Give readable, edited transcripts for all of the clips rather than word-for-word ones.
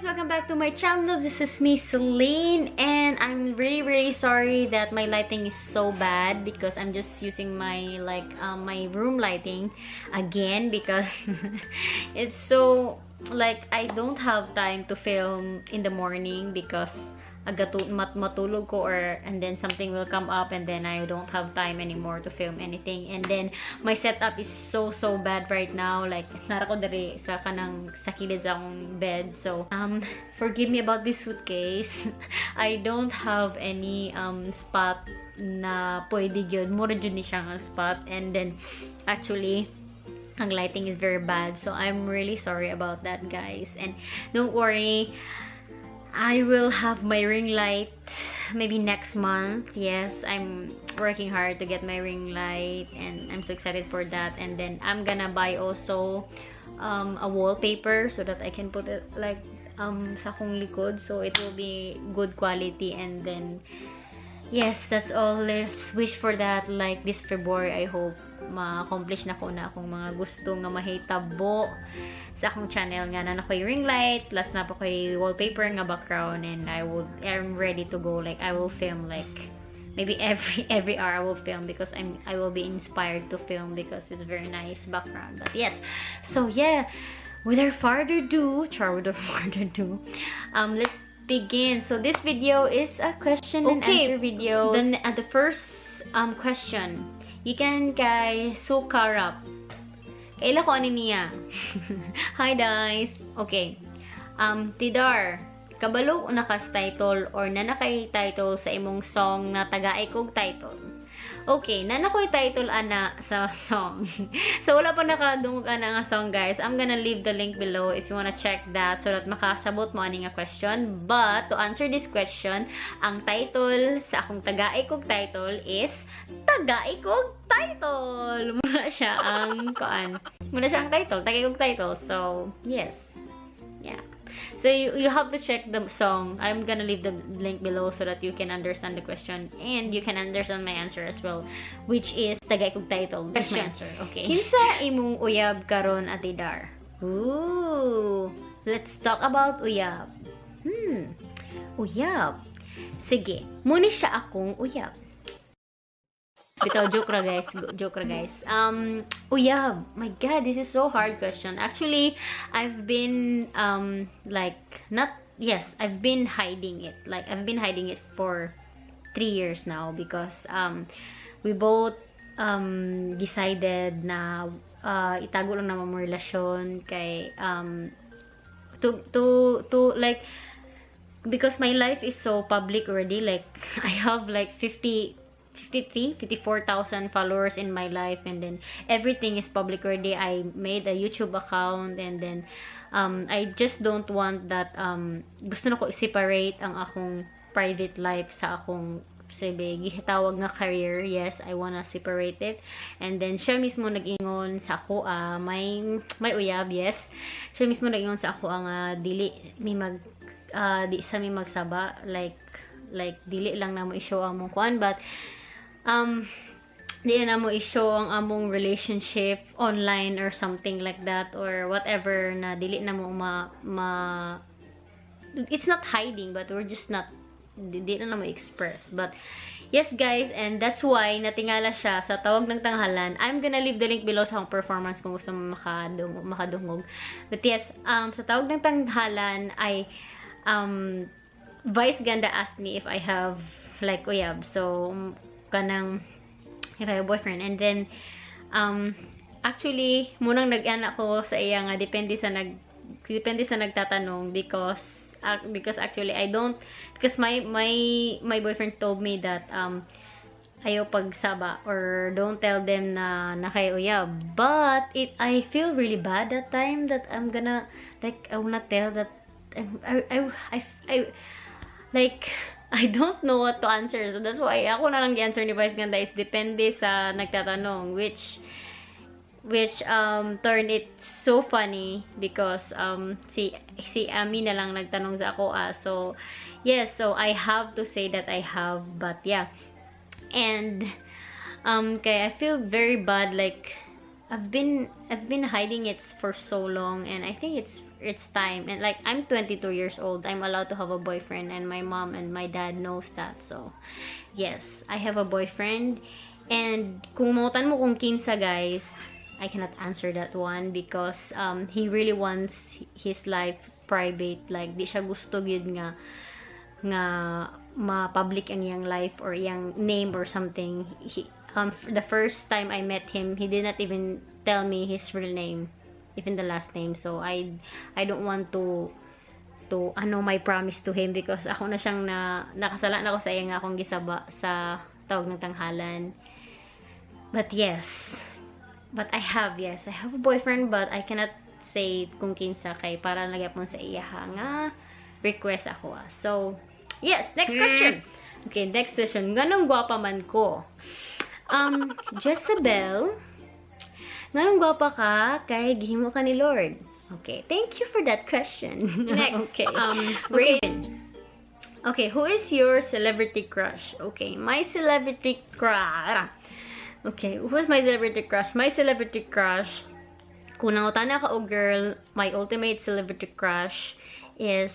welcome back to my channel. This is me, Celine, and I'm really sorry that my lighting is so bad because I'm just using my my room lighting again because it's so I don't have time to film in the morning because matulog ko and then something will come up and then I don't have time anymore to film anything, and then my setup is so bad right now. Nara ko diri sa kilid sa akong bed, so forgive me about this suitcase. I don't have any spot na pwede gyud mura gyud ni siya nga spot, and then actually ang lighting is very bad, so I'm really sorry about that, guys. And don't worry, I will have my ring light maybe next month. Yes, I'm working hard to get my ring light and I'm so excited for that. And then I'm gonna buy also a wallpaper so that I can put it sa akong likod, so it will be good quality. And then yes, that's all. Let's wish for that this February. I hope ma-accomplish na ko na akong mga gusto nga mahitabo sa akong channel nga na nakoy ring light plus na po koy wallpaper nga background, and I'm ready to go. I will film maybe every hour I will film because I will be inspired to film because it's a very nice background. But yes, so yeah, without further ado, let's begin. So this video is a question and answer video. Then the first question, you can guys sukarap. Kaila ko ani niya. Hi guys. Okay. Tidar, kabalo nakas title or nanakay title sa imong song na tagaay kog title. Okay, nanakoy title ana sa song. So wala pa nakadungog ana nga song, guys. I'm gonna leave the link below if you wanna check that so that makasabot mo ani nga question. But to answer this question, ang title sa akong tagaay kog title is Tagaay kog title. Muna siya ang title, tagaay kog title. So, yes. Yeah. So you have to check the song. I'm gonna leave the link below so that you can understand the question and you can understand my answer as well, which is tagay kog title. That's my answer. Okay. Kinsa imong uyab karon atidar? Ooh. Let's talk about uyab. Uyab. Sige, muna siya akong uyab. Bitaw, joke ra guys. Uyab. My god, this is so hard question. Actually, I've been I've been hiding it. I've been hiding it for 3 years now because we both decided na itago lang naman mo relasyon kay because my life is so public already. I have 54,000 followers in my life, and then everything is public already. I made a YouTube account, and then I just don't want that gusto na ko i-separate ang akong private life sa akong gitawag nga career. Yes, I wanna separate it. And then siya mismo nag-ingon sa ako may uyab. Yes, siya mismo nag-ingon sa ako ang dili mi magsaba, dili lang na mo i-show ang mong kuan, but di na mo i-show ang among relationship online or something like that or whatever, na dili na mo it's not hiding, but we're just not di na mo express. But yes guys, and that's why natingala siya sa Tawag ng Tanghalan. I'm gonna leave the link below sa akong performance kung gusto mo makadungog. But yes, sa Tawag ng Tanghalan ay Vice Ganda asked me if I have uyab. So kanang if I have a boyfriend, and then actually munang nag-anak ko sa iya nga depende sa nagtatanong because actually I don't, because my boyfriend told me that ayaw pagsaba or don't tell them na nakay uyab. But I feel really bad that time that I'm gonna I wanna tell that I don't know what to answer. So that's why ako na lang i-answer ni Vice Ganda is depende sa nagtatanong, which turned it so funny because si Ami na lang nagtanong sa ako. So yes, so I have to say that I have, but yeah. And kaya I feel very bad I've been hiding it for so long, and I think it's time. And like, I'm 22 years old. I'm allowed to have a boyfriend, and my mom and my dad knows that. So, yes, I have a boyfriend. And kung mautan mo kung kinsa, guys, I cannot answer that one because he really wants his life private. Like, di siya gusto gyud nga ma-public ang iyang life or iyang name or something. The first time I met him, he did not even tell me his real name, even the last name. So I don't want to my promise to him because ako na siyang nakasala na ako sa iya nga akong gisaba sa Tawag ng Tanghalan. But yes, I have a boyfriend, but I cannot say kung kinsa kay para nagyapon sa iya nga request ako. So yes, next question. Okay, next question. Ganong gwapa man ko? Jezebel, nganong gwapa ka kay gihimo ka ni Lord? Okay, thank you for that question. Next, Okay. Raven. Okay, who is your celebrity crush? Okay, my celebrity crush. Okay, who is my celebrity crush? My celebrity crush, kung nangutana ka o girl, my ultimate celebrity crush is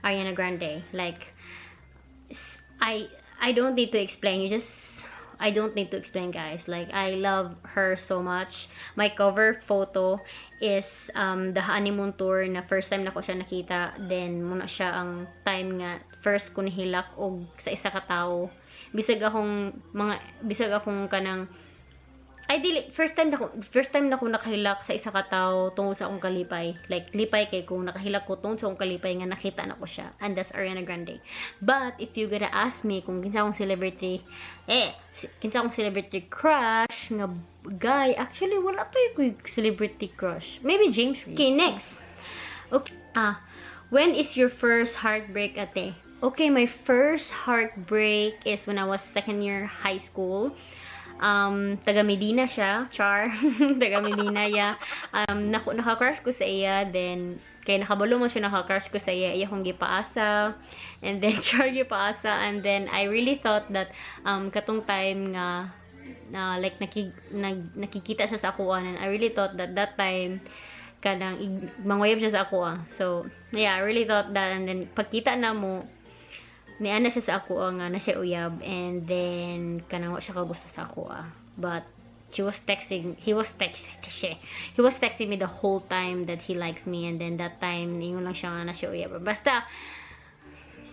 Ariana Grande. Like, I don't need to explain. I don't need to explain, guys. Like, I love her so much. My cover photo is the honeymoon tour na first time na ko siya nakita. Then, muna siya ang time nga first ko nahilak og sa isa ka tao. Bisag akong kanang first time na ko nakahilak sa isa ka tao tungod sa akong kalipay. Like, lipay kay kung nakahilak ko tungod sa akong kalipay nga nakita na ko siya. And that's Ariana Grande. But, if you gonna ask me kung kinsa akong celebrity crush nga guy, actually, wala pa yung celebrity crush. Maybe James Reid. Okay, next. Okay. When is your first heartbreak, ate? Okay, my first heartbreak is when I was second year high school. Taga Medina siya, char. Taga Medina ya. Naka-crush ko sa iya, then kay nakabalo mo siya, naka-crush ko sa iya kong gipaasa, and then char gipaasa, and then I really thought that katong time nga like nakikita siya sa ako, and I really thought that time kanang manguyab siya sa ako. So yeah, I really thought that, and then pagkita na mo niya na siya sa ako nga na siya uyab, and then kanang siya ka gusto sa ako, but he was texting me the whole time that he likes me, and then that time ingon lang siya nga na siya uyab. Basta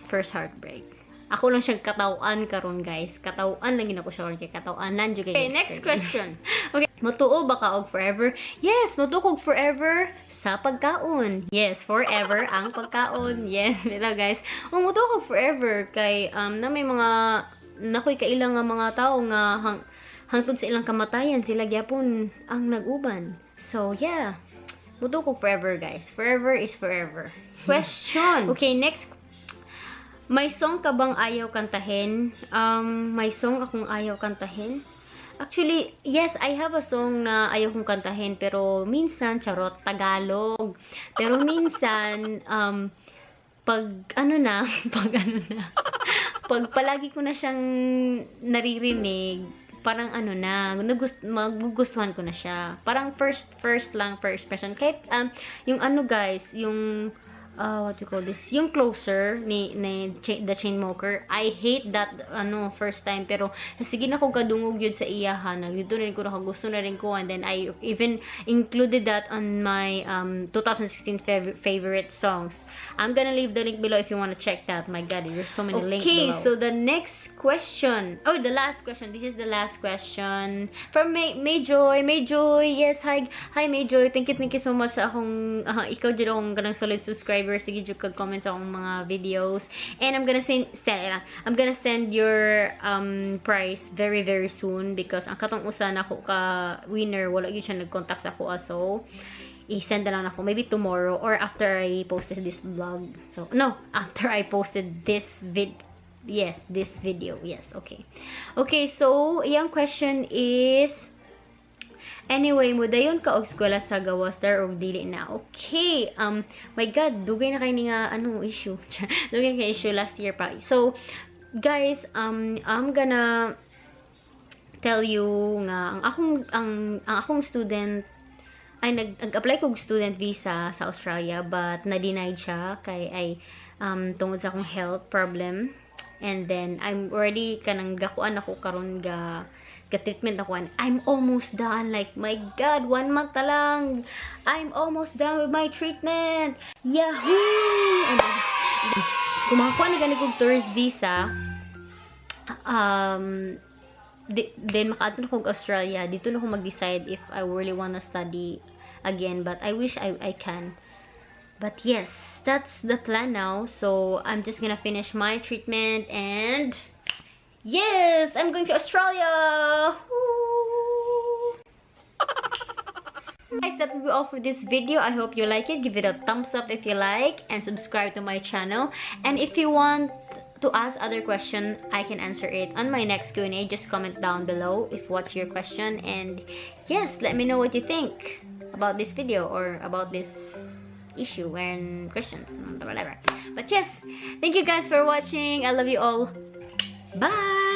first heartbreak. Ako lang siyang katawan karon, guys. Katawan lang gina ko siya kay katawanan jud kay. Okay, next question. Okay, motuo ba ka og forever? Yes, motuo og forever sa pagkaon. Yes, forever ang pagkaon. Yes, dito, guys. Motuo og forever kay na may mga nakoy kailang nga mga tao nga hangtod sa ilang kamatayan sila gyapon ang naguban. So, yeah. Motuo og forever, guys. Forever is forever. Question. Okay, next. May song ka bang ayaw kantahin? May song akong ayaw kantahin. Actually, yes, I have a song na ayaw kong kantahin, pero minsan, charot, Tagalog. Pero minsan, pag palagi ko na siyang naririnig, parang magugustuhan ko na siya. Parang first person. Kahit, yung guys, yung what you call this, yung Closer ni The Chainsmokers, I hate that first time, pero sige na ko kadungog yun sa iyahan, dito na rin ko nakagusto na rin ko, and then I even included that on my 2016 favorite songs. I'm gonna leave the link below if you want to check that. My god, there's so many links below. Okay, so the next question, the last question, this is the last question from Mayjoy. Yes, hi Mayjoy, thank you so much sa akong ikaw jud akong ganang solid subscriber. Sige jud kag comments sa akong mga videos, and I'm gonna send your prize very soon, because ang katong usa nako ka winner wala gyud siya nag-contact sa ako, so i-send na lang ako maybe tomorrow or after I posted this vlog. So no, after I posted this video. Yes, okay, so yung question is, anyway, mudayon ka og eskwela sa gawas dar og dili na. Okay, my god, dugay na kay ni nga issue. Dugay kay issue last year pa. So, guys, I'm gonna tell you nga ang akong student ay nag-apply kog student visa sa Australia but na-denied siya kay ay tungod sa akong health problem. And then I'm already kanang gakuan ako karon ga treatment ako, and I'm almost done. Like, my God, 1 month na lang. I'm almost done with my treatment. Yahoo! And then, kumakuha na gani kog tourist visa. Then makaadto na kog Australia. Dito na ko mag-decide if I really wanna study again, but I wish I can. But yes, that's the plan now. So I'm just gonna finish my treatment, and yes, I'm going to Australia. Woo! Guys, that will be all for this video. I hope you like it. Give it a thumbs up if you like, and subscribe to my channel. And if you want to ask other question, I can answer it on my next Q&A. Just comment down below if what's your question, and yes, let me know what you think about this video or about this issue and question, whatever. But yes, thank you guys for watching. I love you all. Bye.